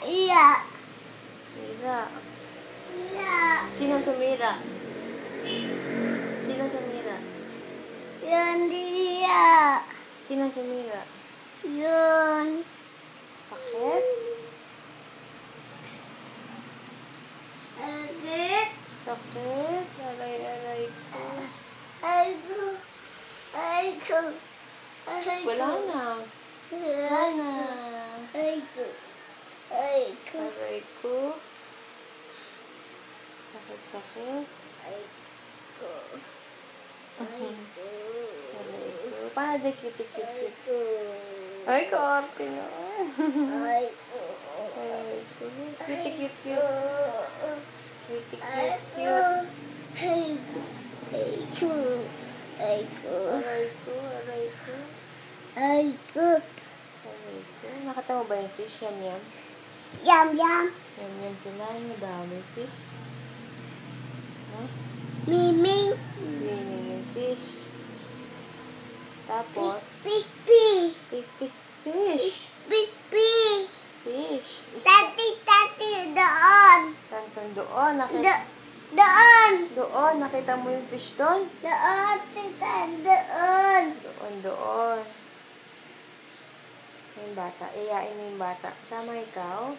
Iya. Sira. Iya. Sino sumira? Sino sumira? Yun dia. Sino sumira? Yun. Sakit? Agit. Sakit? Aray ko. Aiko. Aiko. Aiko. Wala na. Wala na. Aiko. Aiko. Aray ko. Sakit. Aiko. Aray Aiko. ko. Paano di cute? Aiko. Ay, kaarte na. Aiko. Aray ko. Cute. Cute. Aiko. Aiko. Aiko. Aray ko. Aiko. Nakita mo ba yung fish? Yum. Yum yum. Yum sila. Madami fish. Huh? Mimi. Swimming yung fish. Tapos, Fish. fish. Fish. Tati doon. Tantan doon. Nakita, Doon. doon. Nakita mo yung fish doon? Doon. Tita. Doon. Doon. Yung bata. Iyain mo yung bata. Sama ikaw.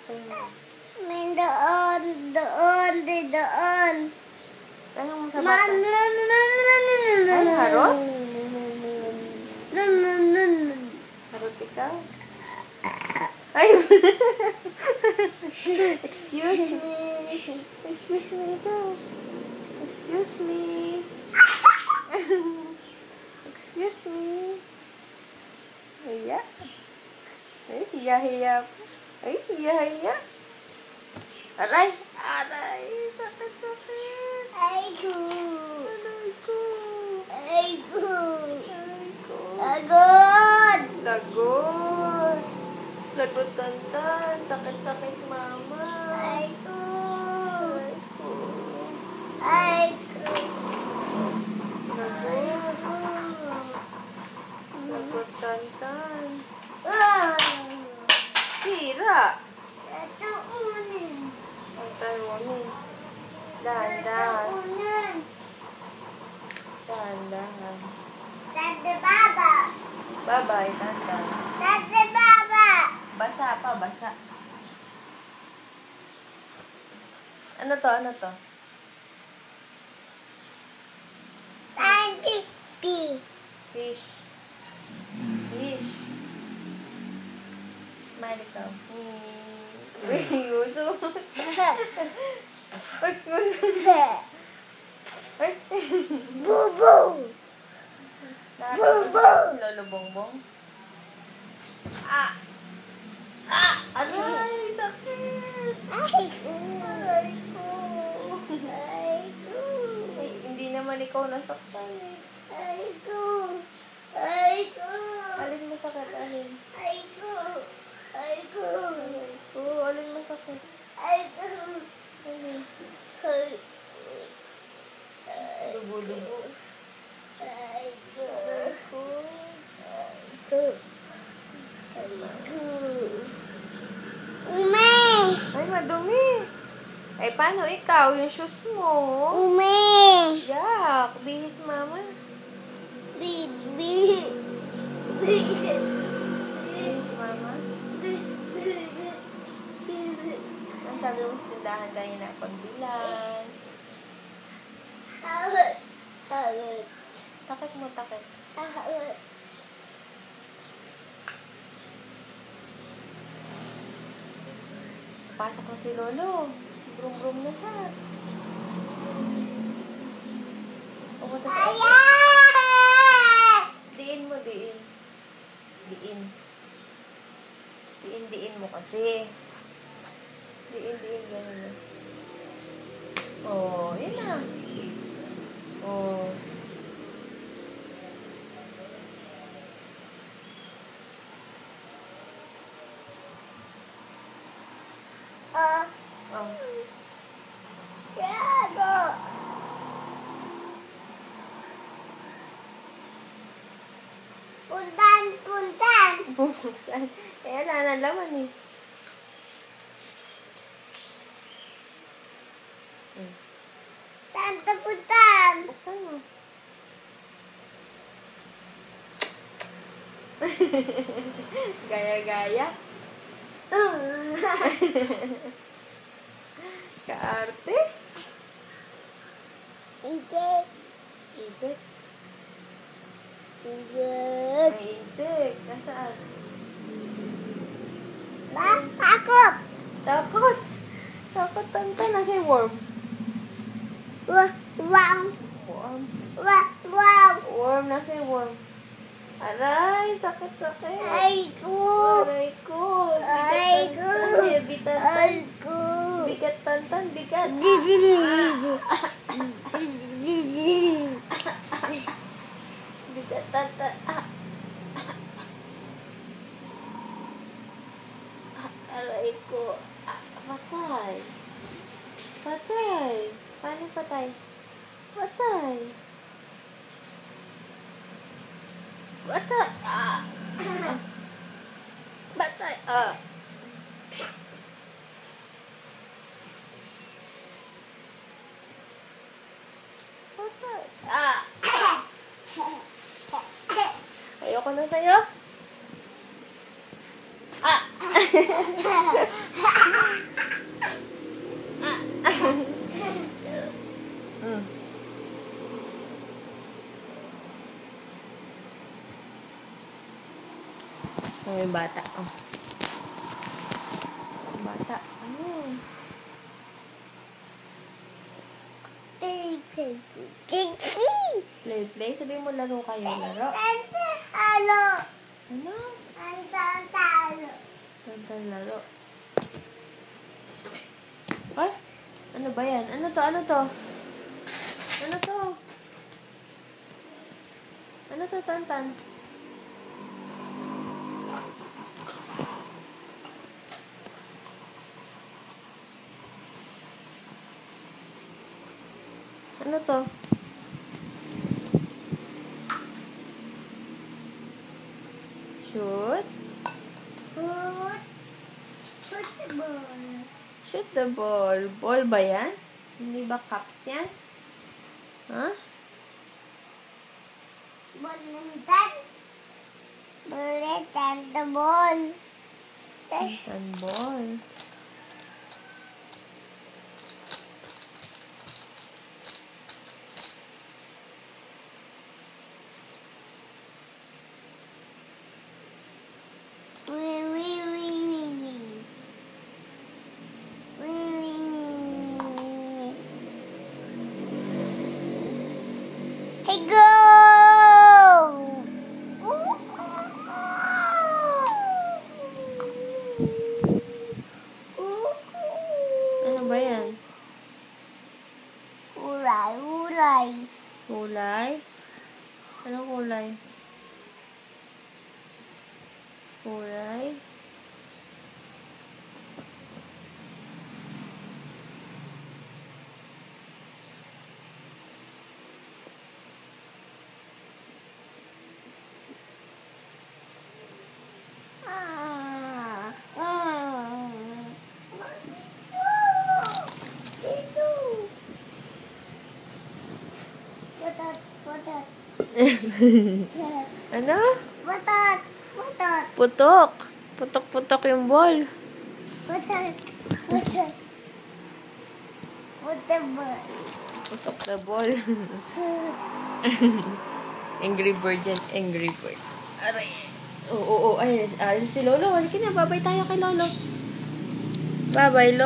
May doon. Doon. Tanong mo sa bata. Ay, harot? Harot ikaw? Ay! Excuse me ikaw. Excuse me. Hiya. Ay, hiya. Ay, hiya. Aray! Sakit. Aiko. Aray ko. Aiko. Aray ko. Agod. Lagot tantan. Sakit, mama. Aiko. Aray ko. Aiko. Lagot tantan. Ah. Sira. Ito unin. Ang talunin. Dahan. Tante Baba. Bye-bye, tanda. Tante Baba. Basa. Ano to? Tante P. Fish. Smile ka. Uy, gusto. Ay, gusto. Ay. Bubu. Bubu. Lolo Bongbong. Aray, sakit. Aiko. Aray ko. Aiko. Ay, hindi naman ikaw nasaktan eh. Aiko. Aiko. Alin masakit, alin? Aiko. Aiko. Aray ko, alin masakit? Aiko. Alin? Dugo. Aiko. Aray ko. Aiko. Aiko. Ume. Ay, madumi. Ay, paano ikaw? Yung shoes mo? Ume. Yak, bihis mama. Bibi. Bihis mama. Ang sabi mo sa tindahan tayo na pagbilan. Takip mo. Pasok na si Lolo. Brum na siya. Pumunta sa Diin mo. Diin mo kasi. Ganun. Oh, yun na. Oh. Oh. Puntan. Bubuksan. Eh, wala na laman eh. Gaya-gaya. Kaarte. Inggit. Ibig. Inggit. May isik. Nasaan? Takot. Takot. Takot, Tantan. Nasa yung worm? Wow. Worm. Wow. Worm. Nasa yung worm? Aray, sakit-sakit. Ay ko. Aray ko. Ay ko. Bigat, Tantan. Ay ko. Bigat, Tantan. Bigat. Bigat, Tantan. Aray ko. Patay. Patay. Paano patay? Patay. Patay. Patay. Patay. Ayoko na sa'yo. May bata. Bata. Ano? Play. Sabihin mo laro kayo. Laro. Halo. Ano? Talo. Tantan laro. Ay? Ano ba yan? Ano to? Ano to? Ano to? Ano to, Tantan? Ano to? Shoot? Football. Shoot the ball. Ball ba yan? Hindi ba cups yan? Ha? Bulitan. Bulitan the ball. Tantan ball. Hey, go! Ano ba yan? Ulay. Kulay? Anong kulay? Kulay? Ano? Putok. Putok-putok yung ball. Putok the ball. Angry bird yan. Angry bird. Aray. Oo. Ay, si Lolo. Halika na. Babay tayo kay Lolo. Bye-bye, Lolo.